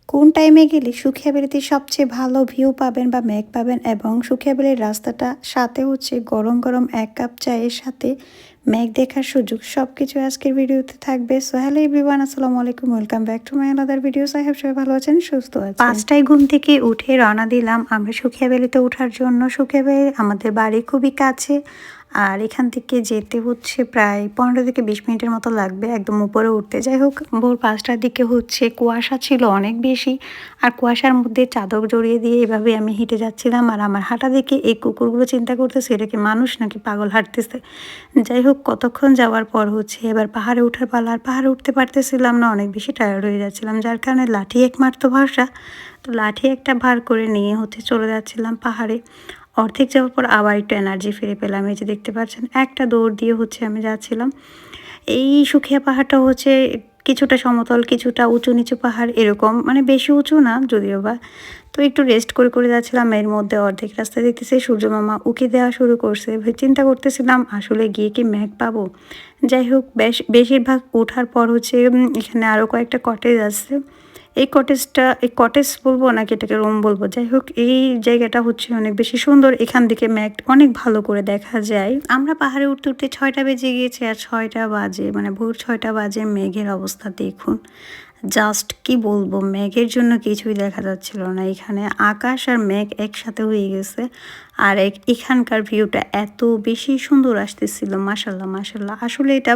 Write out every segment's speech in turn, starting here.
কোন টাইমে গেলে সুখিয়াবেলিতে সবচেয়ে ভালো ভিউ পাবেন বা মেঘ পাবেন এবং সুখিয়াবেলির রাস্তাটা সাথে হচ্ছে গরম গরম ১ কাপ চায়ের সাথে মেঘ দেখার সুযোগ সবকিছু আজকের ভিডিওতে থাকবে। সো হ্যালো এভরিওয়ান, আসসালামু আলাইকুম, welcome back to my another videos. I hope সবাই ভালো আছেন, সুস্থ আছেন। ৫টায় ঘুম থেকে উঠে রওনা দিলাম আমরা সুখিয়াবেলিতে ওঠার জন্য। সুখিয়াবেলি আমাদের বাড়ি খুবই কাছে, আর এখান থেকে যেতে হচ্ছে প্রায় ১৫ থেকে ২০ মিনিটের মতো লাগবে একদম উপরে উঠতে। যাই হোক, ভোর ৫টার দিকে হচ্ছে কুয়াশা ছিল অনেক বেশি, আর কুয়াশার মধ্যে চাদর জড়িয়ে দিয়ে এভাবে আমি হেঁটে যাচ্ছিলাম। আর আমার হাঁটা দেখে এই কুকুরগুলো চিন্তা করতেছে এটা কি মানুষ নাকি পাগল হাঁটতেছে। যাই হোক, কতক্ষণ যাওয়ার পর হচ্ছে এবার পাহাড়ে ওঠার পালা। আর পাহাড়ে উঠতে পারতেছিলাম না, অনেক বেশি টায়ার্ড হয়ে যাচ্ছিলাম, যার কারণে লাঠি এক মারতো ভরসা। তো লাঠি একটা ভার করে নিয়ে হচ্ছে চলে যাচ্ছিলাম পাহাড়ে। অর্ধেক যাওয়ার পর আবার একটু এনার্জি ফিরে পেলাম। এই যে দেখতে পাচ্ছেন, একটা দৌড় দিয়ে হচ্ছে আমি যাচ্ছিলাম। এই সুখিয়া পাহাড়টা হচ্ছে কিছুটা সমতল, কিছুটা উঁচু নিচু পাহাড়, এরকম মানে বেশি উঁচু না যদিও বা। তো একটু রেস্ট করে করে যাচ্ছিলাম। এর মধ্যে অর্ধেক রাস্তা দেখতেছি সূর্য মামা উঁকি দেওয়া শুরু করছে। চিন্তা করতেছিলাম আসলে গিয়ে কি মেঘ পাবো। যাই হোক, বেশিরভাগ ওঠার পর হচ্ছে এখানে আরও কয়েকটা কটেজ আছে। এই কটেজ বলবো নাকি এটাকে রুম বলবো, যাই হোক এই জায়গাটা হচ্ছে অনেক বেশি সুন্দর। এখান থেকে মেঘ অনেক ভালো করে দেখা যায়। আমরা পাহাড়ে উঠতে উঠতে ৬টা বেজে গিয়েছে, আর ৬টা বাজে মানে ভোর ৬টা বাজে মেঘের অবস্থা দেখুন। জাস্ট কি বলবো, মেঘের জন্য কিছুই দেখা যাচ্ছিল না। এখানে আকাশ আর মেঘ একসাথে হয়ে গেছে। আর এখানকার ভিউটা এত বেশি সুন্দর আসতেছিল, মাশাল্লাহ মাশাল্লাহ। আসলে এটা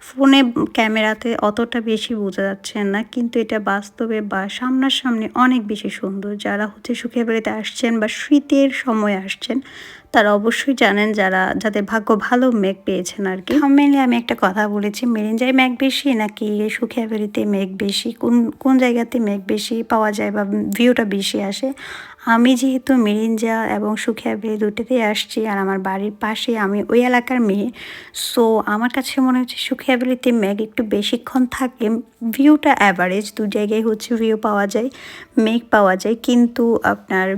ফোনে ক্যামেরাতে অতটা বেশি বোঝা যাচ্ছে না, কিন্তু এটা বাস্তবে বা সামনাসামনি অনেক বেশি সুন্দর। যারা হচ্ছে সুখিয়াবেলিতে আসছেন বা শীতের সময় আসছেন, তারা অবশ্যই জানেন, যাদের ভাগ্য ভালো মেঘ পেয়েছেন আর কি। মেনলি আমি একটা কথা বলেছি, মেরিঞ্জায় মেঘ বেশি নাকি সুখিয়াবেলিতে মেঘ বেশি, কোন কোন জায়গাতে মেঘ বেশি পাওয়া যায় বা ভিউটা বেশি আসে। আমি যেহেতু মেরিঞ্জা এবং সুখিয়াবেলি দুটোতেই আসছি, আর আমার বাড়ির পাশে, আমি ওই এলাকার মেয়ে, সো আমার কাছে মনে হচ্ছে সুখিয়াবেলিতে মেঘ একটু বেশিক্ষণ থাকে। ভিউটা অ্যাভারেজ, দু জায়গায় হচ্ছে ভিউ পাওয়া যায়, মেঘ পাওয়া যায়, কিন্তু আপনার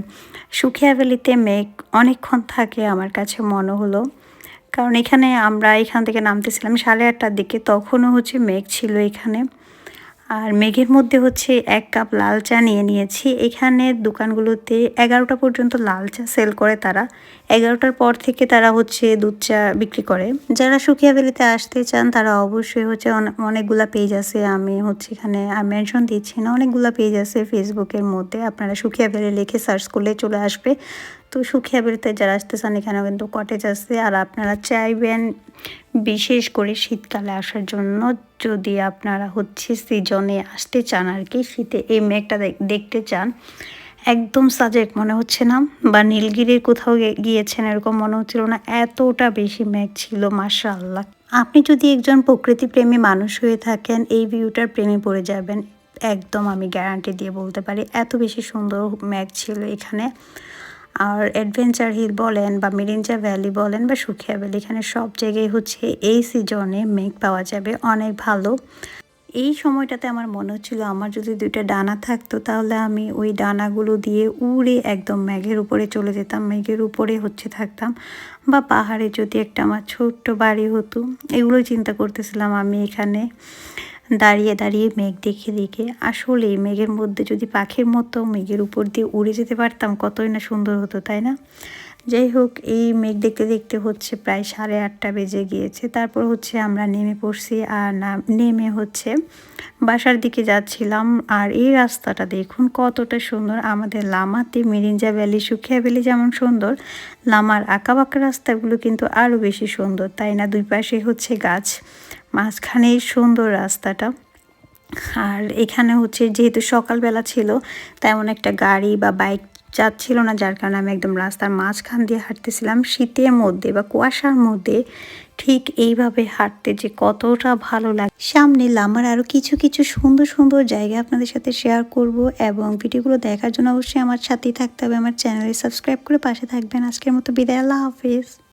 সুখিয়াবেলিতে মেঘ অনেকক্ষণ থাকে আমার কাছে মনে হলো। কারণ আমরা এখান থেকে নামতেছিলাম 8:30টার দিকে, তখনও হচ্ছে মেঘ ছিল এখানে। আর মেঘের মধ্যে হচ্ছে ১ কাপ লাল চা নিয়ে নিয়েছি। এখানে দোকানগুলোতে 11টা পর্যন্ত লাল চা সেল করে তারা। 11টার পর থেকে তারা হচ্ছে দুধ চা বিক্রি করে। যারা সুখিয়াবেলিতে আসতে চান তারা অবশ্যই হচ্ছে অনেকগুলা পেজ আছে, আমি হচ্ছে এখানে আর মেনশন দিচ্ছি না, অনেকগুলা পেজ আছে ফেসবুকের মধ্যে। আপনারা সুখিয়াবেলি লিখে সার্চ করলে চলে আসবে। তো সুখিয়াবেলিতে যারা আসতে চান, এখানেও কিন্তু কটেজ আছে। আর আপনারা চাইবেন বিশেষ করে শীতকালে আসার জন্য, যদি আপনারা হচ্ছে সিজনে আসতে চান আর কি, শীতে এই মেঘটা দেখতে চান, একদম সাজেক মনে হচ্ছে না, বা নীলগিরির কোথাও গিয়েছেন এরকম মনে হচ্ছিল না, এতটা বেশি মেঘ ছিল মাশাআল্লাহ। আপনি যদি একজন প্রকৃতিপ্রেমী মানুষ হয়ে থাকেন, এই ভিউটার প্রেমে পড়ে যাবেন একদম, আমি গ্যারান্টি দিয়ে বলতে পারি। এত বেশি সুন্দর মেঘ ছিল এখানে। আর অ্যাডভেঞ্চার হিল বলেন বা মেরিঞ্জা ভ্যালি বলেন বা সুখিয়া ভ্যালি, এখানে সব জায়গায় হচ্ছে এই সিজনে মেঘ পাওয়া যাবে অনেক ভালো। এই সময়টাতে আমার মনে হচ্ছিল আমার যদি 2টা ডানা থাকতো, তাহলে আমি ওই ডানাগুলো দিয়ে উড়ে একদম মেঘের উপরে চলে যেতাম, মেঘের উপরে হচ্ছে থাকতাম। বা পাহাড়ে যদি একটা আমার ছোট্ট বাড়ি হতো, এগুলো চিন্তা করতেছিলাম আমি এখানে দাঁড়িয়ে দাঁড়িয়ে মেঘ দেখে দেখে। আসলে মেঘের মধ্যে যদি পাখির মতো মেঘের উপর দিয়ে উড়ে যেতে পারতাম, কতই না সুন্দর হতো, তাই না? যাই হোক, এই মেঘ দেখতে দেখতে হচ্ছে প্রায় 8:30 বেজে গিয়েছে। তারপর হচ্ছে আমরা নেমে পড়ছি, আর নেমে হচ্ছে বাসার দিকে যাচ্ছিলাম। আর এই রাস্তাটা দেখুন কতটা সুন্দর। আমাদের লামাতে মেরিঞ্জা ভ্যালি, সুখিয়া ভ্যালি যেমন সুন্দর, লামার আঁকাবাঁকা রাস্তাগুলো কিন্তু আরও বেশি সুন্দর, তাই না? দুই পাশে হচ্ছে গাছ, মাঝখানে সুন্দর রাস্তাটা। আর এখানে হচ্ছে যেহেতু সকালবেলা ছিল, তেমন একটা গাড়ি বা বাইক যাচ্ছিল না, যার কারণে আমি একদম রাস্তার মাঝখান দিয়ে হাঁটতেছিলাম শীতের মধ্যে বা কুয়াশার মধ্যে। ঠিক এইভাবে হাঁটতে যে কতটা ভালো লাগে। সামনে লামার আরও কিছু কিছু সুন্দর সুন্দর জায়গা আপনাদের সাথে শেয়ার করব, এবং ভিডিওগুলো দেখার জন্য অবশ্যই আমার সাথেই থাকতে হবে। আমার চ্যানেলে সাবস্ক্রাইব করে পাশে থাকবেন। আজকের মতো বিদায়, আল্লাহ হাফিজ।